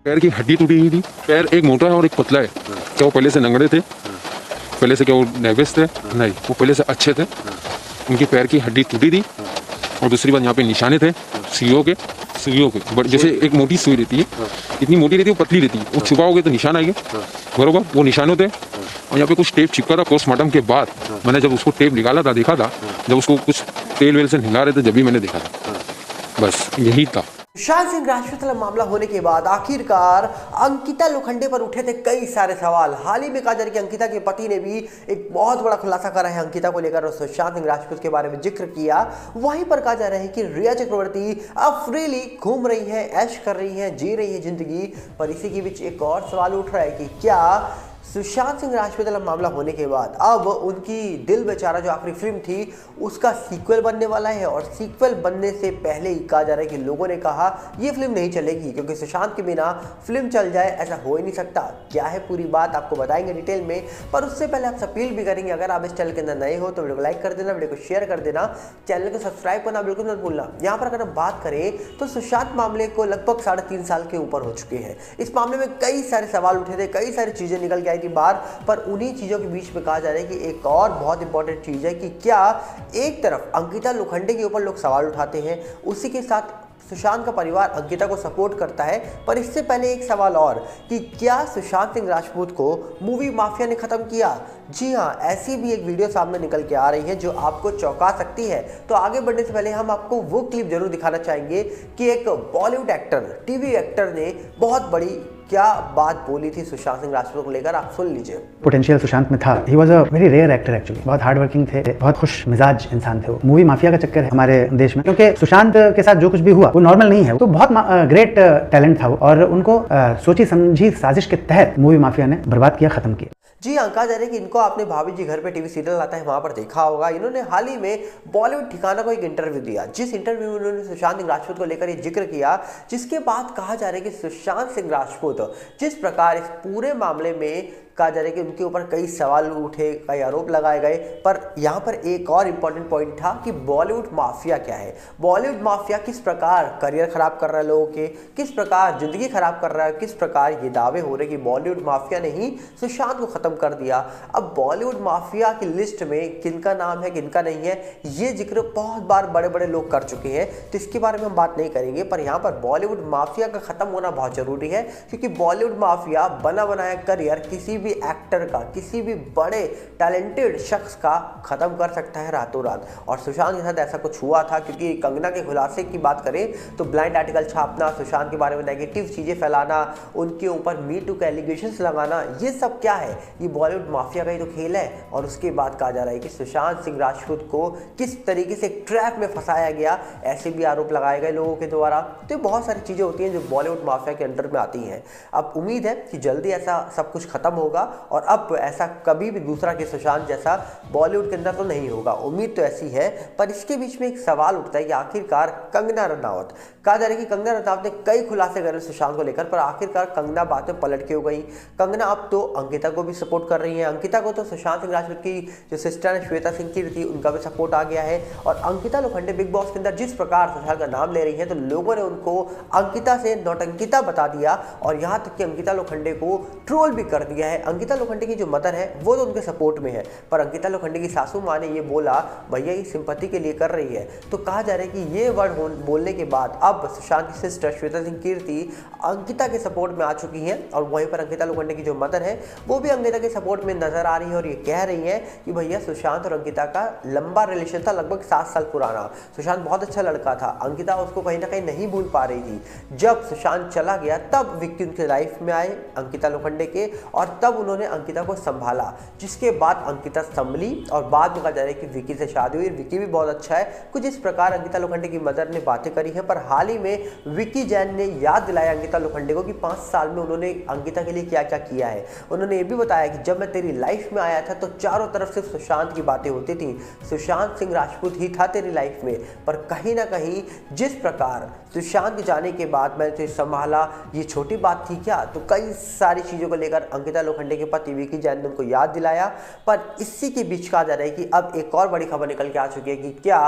पैर की हड्डी टूटी हुई थी। पैर एक मोटा है और एक पतला है। क्या वो पहले से नंगड़े थे? पहले से क्या वो नेविस थे? नहीं, वो पहले से अच्छे थे। उनकी पैर की हड्डी टूटी थी। और दूसरी बात, यहाँ पे निशाने थे सुइयों के। बट जैसे एक मोटी सुई रहती है, इतनी मोटी रहती है, वो पतली रहती है, वो छुपाओगे तो निशान आएंगे। बरोबर, वो निशानों थे। और यहाँ पे कुछ टेप चिपका था पोस्टमार्टम के बाद। मैंने जब उसको टेप निकाला था, देखा था, जब उसको कुछ तेल वेल से हिला रहे थे, जब भी मैंने देखा था। बस यही था। सुशांत सिंह राजपूत वाला मामला होने के बाद आखिरकार अंकिता लोखंडे पर उठे थे कई सारे सवाल। हाल ही में कहा जा रहा है कि अंकिता के पति ने भी एक बहुत बड़ा खुलासा करा है अंकिता को लेकर और सुशांत सिंह राजपूत के बारे में जिक्र किया। वहीं पर कहा जा रहा है कि रिया चक्रवर्ती अब फ्रीली घूम रही है, ऐश कर रही है, जी रही है जिंदगी। पर इसी के बीच एक और सवाल उठ रहा है कि क्या सुशांत सिंह राजपूत वाला मामला होने के बाद अब उनकी दिल बेचारा जो आखिरी फिल्म थी उसका सीक्वल बनने वाला है। और सीक्वल बनने से पहले ही कहा जा रहा है कि लोगों ने कहा ये फिल्म नहीं चलेगी, क्योंकि सुशांत के बिना फिल्म चल जाए ऐसा हो ही नहीं सकता। क्या है पूरी बात आपको बताएंगे डिटेल में, पर उससे पहले आपसे अपील भी करेंगे, अगर आप इस चैनल के अंदर नए हो तो वीडियो को लाइक कर देना, वीडियो को शेयर कर देना, चैनल को सब्सक्राइब करना बिल्कुल मत भूलना। यहाँ पर अगर हम बात करें तो सुशांत मामले को लगभग 3.5 साल के ऊपर हो चुके हैं। इस मामले में कई सारे सवाल उठे थे, कई सारी चीजें निकल के आई थी बाहर। पर उन्हीं चीजों के बीच में कहा जा रहा है कि एक और बहुत इंपॉर्टेंट चीज है कि क्या एक तरफ अंकिता लोखंडे के ऊपर लोग सवाल उठाते हैं, उसी के साथ सुशांत का परिवार अंकिता को सपोर्ट करता है। पर इससे पहले एक सवाल और कि क्या सुशांत सिंह राजपूत को मूवी माफिया ने खत्म किया? जी हाँ, ऐसी भी एक वीडियो सामने निकल के आ रही है जो आपको चौंका सकती है। तो आगे बढ़ने से पहले हम आपको वो क्लिप जरूर दिखाना चाहेंगे कि एक बॉलीवुड एक्टर, टीवी एक्टर ने बहुत बड़ी क्या बात बोली थी सुशांत सिंह राजपूत को लेकर, आप सुन लीजिए। पोटेंशियल सुशांत में था। He was a very rare actor actually. बहुत हार्ड वर्किंग थे, बहुत खुश मिजाज इंसान थे वो। मूवी माफिया का चक्कर है हमारे देश में, क्योंकि सुशांत के साथ जो कुछ भी हुआ वो नॉर्मल नहीं है। तो बहुत ग्रेट टैलेंट था वो, और उनको सोची समझी साजिश के तहत मूवी माफिया ने बर्बाद किया, खत्म किया। जी हाँ, कहा जा रहा है कि इनको आपने भाभी जी घर पे टीवी सीरियल आता है वहां पर देखा होगा। इन्होंने हाल ही में बॉलीवुड ठिकाना को एक इंटरव्यू दिया, जिस इंटरव्यू में उन्होंने सुशांत सिंह राजपूत को लेकर ये जिक्र किया, जिसके बाद कहा जा रहा है कि सुशांत सिंह राजपूत जिस प्रकार इस पूरे मामले में कहा जा रहा है कि उनके ऊपर कई सवाल उठे, कई आरोप लगाए गए। पर यहाँ पर एक और इम्पॉर्टेंट पॉइंट था कि बॉलीवुड माफिया क्या है। बॉलीवुड माफिया किस प्रकार करियर खराब कर रहा है लोगों के, किस प्रकार जिंदगी खराब कर रहा है, किस प्रकार ये दावे हो रहे कि बॉलीवुड माफिया ने ही सुशांत को खत्म कर दिया। अब बॉलीवुड माफिया की लिस्ट में किनका नाम है, किनका नहीं है, ये जिक्र बहुत बार बड़े बड़े लोग कर चुके हैं, तो इसके बारे में हम बात नहीं करेंगे। पर यहाँ पर बॉलीवुड माफिया का खत्म होना बहुत जरूरी है, क्योंकि बॉलीवुड माफिया बना बनाया करियर किसी भी एक्टर का, किसी भी बड़े टैलेंटेड शख्स का खत्म कर सकता है रातों रात। और सुशांत के साथ ऐसा कुछ हुआ था, क्योंकि कंगना के खुलासे की बात करें तो ब्लाइंड आर्टिकल छापना, सुशांत के बारे में नेगेटिव चीजें फैलाना, उनके ऊपर मी टू के एलिगेशंस लगाना, ये सब क्या है? ये बॉलीवुड माफिया का ही तो खेल है। और उसके बाद कहा जा रहा है कि सुशांत सिंह राजपूत को किस तरीके से एक ट्रैप में फंसाया गया, ऐसे भी आरोप लगाए गए लोगों के द्वारा। तो बहुत सारी चीजें होती हैं जो बॉलीवुड माफिया के अंडर में आती हैं। अब उम्मीद है कि जल्दी ऐसा सब कुछ खत्म होगा और अब ऐसा कभी भी दूसरा के सुशांत जैसा बॉलीवुड के अंदर तो नहीं होगा, उम्मीद तो ऐसी है। पर इसके बीच में एक सवाल उठता है कि आखिरकार कंगना रनौत, कहा जा रहा है कि कंगना रनौत ने कई खुलासे करे सुशांत को लेकर, पर आखिरकार कंगना बात में पलट के हो गई। कंगना अब तो अंकिता को भी सपोर्ट कर रही है। अंकिता को तो सुशांत सिंह राजपूत की जो सिस्टर है श्वेता सिंह की थी, उनका भी सपोर्ट आ गया है। और अंकिता लोखंडे बिग बॉस के अंदर जिस प्रकार सुशांत का नाम ले रही है, तो लोगों ने उनको अंकिता से नौटंकिता बता दिया और यहाँ तक कि अंकिता लोखंडे को ट्रोल भी कर दिया है। अंकिता लोखंडे की जो मदर है वो तो उनके सपोर्ट में है, पर अंकिता लोखंडे की सासू माँ ने ये बोला भैया ये सिंपैथी के लिए कर रही है। तो कहा जा रहा है कि ये वर्ड बोलने के बाद अब सुशांत की सिस्टर श्वेता सिंह कीर्ति अंकिता के सपोर्ट में आ चुकी हैं। और वहीं पर अंकिता लोखंडे की जो मदर है वो भी अंकिता के सपोर्ट में नजर आ रही है और ये कह रही है कि भैया सुशांत और अंकिता का लंबा रिलेशन था, लगभग 7 साल पुराना। सुशांत बहुत अच्छा लड़का था, अंकिता उसको कहीं ना कहीं नहीं भूल पा रही थी। जब सुशांत चला गया तब विक्की उनके लाइफ में आए अंकिता लोखंडे के, और तब उन्होंने अंकिता को संभाला, जिसके बाद अंकिता संभली और बाद में कहा जा रहा है कि विक्की से शादी हुई। विक्की भी बहुत अच्छा है, कुछ इस प्रकार अंकिता लोखंडे की मदर ने बातें करी है। पर हाल ही में विक्की जैन ने याद दिलाया अंकिता लोखंडे को कि 5 साल में उन्होंने अंकिता के लिए क्या क्या किया है। उन्होंने ये भी बताया कि जब मैं तेरी लाइफ में आया था तो चारों तरफ से सुशांत की बातें होती थी, सुशांत सिंह राजपूत ही था तेरी लाइफ में, पर कहीं ना कहीं जिस प्रकार सुशांत जाने के बाद मैंने तुझे संभाला, ये छोटी बात थी क्या? तो कई सारी चीज़ों को लेकर अंकिता लोखंडे के पति विक्की जैन ने उनको याद दिलाया। पर इसी के बीच कहा जा रहा है कि अब एक और बड़ी खबर निकल के आ चुकी है कि क्या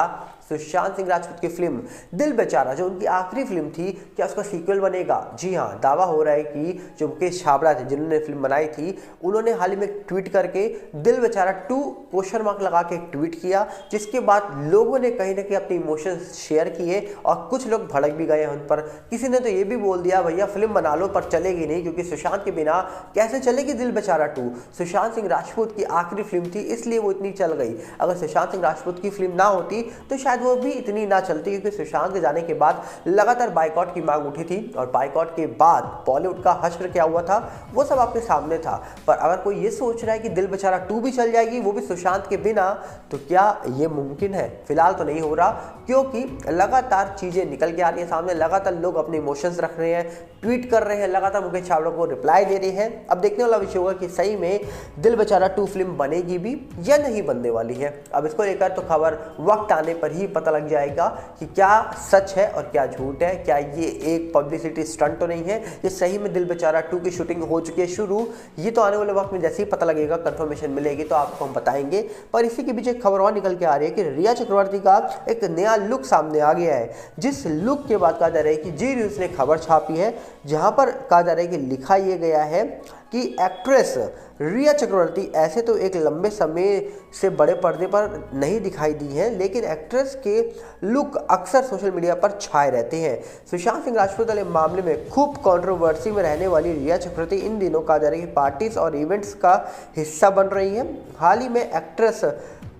सुशांत सिंह राजपूत की फिल्म दिल बेचारा, जो उनकी आखिरी फिल्म थी, क्या उसका सीक्वल बनेगा? जी हाँ, दावा हो रहा है कि जो मुकेश छाबड़ा थे जिन्होंने फिल्म बनाई थी, उन्होंने हाल ही में एक ट्वीट करके दिल बेचारा 2 क्वेश्चन मार्क लगा के एक ट्वीट किया, जिसके बाद लोगों ने कहीं ना कहीं अपने इमोशंस शेयर किए और कुछ लोग भड़क भी गए उन पर। किसी ने तो ये भी बोल दिया भैया फिल्म बना लो पर चलेगी नहीं, क्योंकि सुशांत के बिना कैसे चलेगी दिल बेचारा 2? सुशांत सिंह राजपूत की आखिरी फिल्म थी, इसलिए वो इतनी चल गई। अगर सुशांत सिंह राजपूत की फिल्म ना होती तो शायद वो भी इतनी ना चलती, क्योंकि सुशांत के जाने के बाद लगातार बाइकआउट की मांग उठी थी और बाइकआउट के बाद बॉलीवुड का हश्र क्या हुआ था वो सब आपके सामने था। पर अगर कोई ये सोच रहा है कि दिल बेचारा 2 भी चल जाएगी, वो भी सुशांत के बिना, तो क्या ये मुमकिन है? फिलहाल तो नहीं हो रहा, क्योंकि लगातार चीजें निकल के आ रही है सामने, लगातार लोग अपने इमोशंस रख रहे हैं, ट्वीट कर रहे हैं, लगातार मुकेश छाबड़ा को रिप्लाई दे रहे हैं। अब देखने वाला विषय होगा कि सही में दिल बेचारा 2 फिल्म बनेगी भी या नहीं बनने वाली है। अब इसको लेकर तो खबर वक्त आने पर ही पता लग जाएगा कि क्या सच है और क्या झूठ है, क्या ये एक पब्लिसिटी स्टंट तो नहीं है, ये सही में दिल बेचारा 2 की शूटिंग हो चुकी है शुरू। ये तो आने वाले वक्त में जैसे ही पता लगेगा, कंफर्मेशन मिलेगी तो आपको हम बताएंगे। पर इसी के बीच एक खबर और निकल के आ रही है कि रिया चक्रवर्ती का एक नया लुक सामने आ गया है, जिस लुक के बाद कहा जा रहा है कि जी न्यूज़ ने खबर छापी है, जहां पर कहा जा रहा है कि लिखा ये गया है कि एक्ट्रेस रिया चक्रवर्ती ऐसे तो एक लंबे समय से बड़े पर्दे पर नहीं दिखाई दी हैं, लेकिन एक्ट्रेस के लुक अक्सर सोशल मीडिया पर छाए रहते हैं। सुशांत सिंह राजपूत वाले मामले में खूब कंट्रोवर्सी में रहने वाली रिया चक्रवर्ती इन दिनों कहा जा रहा है कि पार्टीज और इवेंट्स का हिस्सा बन रही है। हाल ही में एक्ट्रेस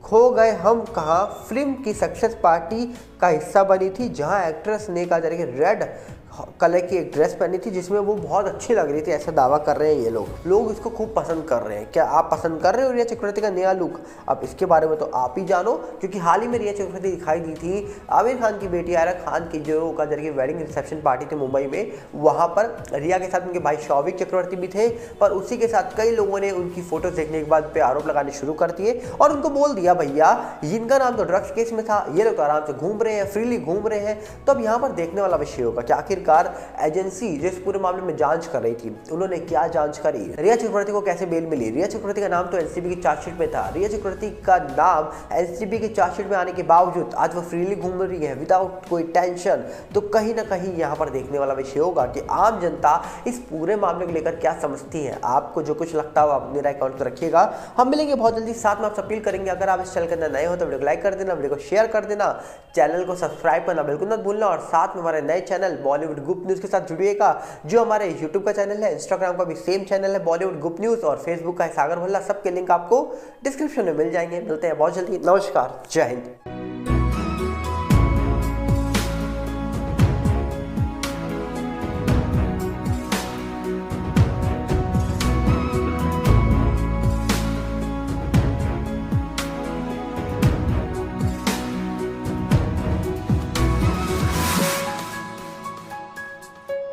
खो गए हम कहाँ फिल्म की सक्सेस पार्टी का हिस्सा बनी थी, जहां एक्ट्रेस ने कहा जा रहा है कि रेड कलर की एक ड्रेस पहनी थी, जिसमें वो बहुत अच्छी लग रही थी, ऐसा दावा कर रहे हैं ये लोग इसको खूब पसंद कर रहे हैं। क्या आप पसंद कर रहे हो रिया चक्रवर्ती का नया लुक? अब इसके बारे में तो आप ही जानो, क्योंकि हाल ही में रिया चक्रवर्ती दिखाई दी थी आमिर खान की बेटी आयरा खान की, जो का जरिए वेडिंग रिसेप्शन पार्टी थी मुंबई में। वहाँ पर रिया के साथ उनके भाई शौविक चक्रवर्ती भी थे, पर उसी के साथ कई लोगों ने उनकी फोटोज देखने के बाद पे आरोप लगाने शुरू कर दिए और उनको बोल दिया भैया इनका नाम तो ड्रग्स केस में था, ये लोग तो आराम से घूम रहे हैं, फ्रीली घूम रहे हैं। तो अब यहाँ पर देखने वाला विषय होगा कि आखिरकार एजेंसी जो इस पूरे मामले में जांच कर रही थी, उन्होंने क्या जांच करी, रिया चक्रवर्ती को कैसे बेल मिली। रिया चक्रवर्ती का नाम तो एनसीबी की चार्जशीट में था, रिया चक्रवर्ती का नाम एनसीबी की चार्जशीट में आने के बावजूद आज वो फ्रीली घूम रही है विदाउट कोई टेंशन। तो कहीं ना कहीं यहाँ पर देखने वाला विषय होगा कि आम जनता इस पूरे मामले को लेकर क्या समझती है। आपको जो कुछ लगता हो आप मेरा अकाउंट पर रखिएगा, हम मिलेंगे बहुत जल्दी। साथ में आपसे अपील करेंगे, अगर आप इस चैनल के अंदर नए हो तो वीडियो को लाइक कर देना, वीडियो को शेयर कर देना, चैनल को सब्सक्राइब करना बिल्कुल मत भूलना, और साथ में हमारे नए चैनल बॉलीवुड गुप न्यूज़ के साथ जुड़िएगा, जो हमारे यूट्यूब का चैनल है, इंस्टाग्राम का भी सेम चैनल है बॉलीवुड गुप न्यूज़, और फेसबुक का है सागर भल्ला। सबके लिंक आपको डिस्क्रिप्शन में मिल जाएंगे। मिलते हैं बहुत जल्दी। नमस्कार, जय हिंद।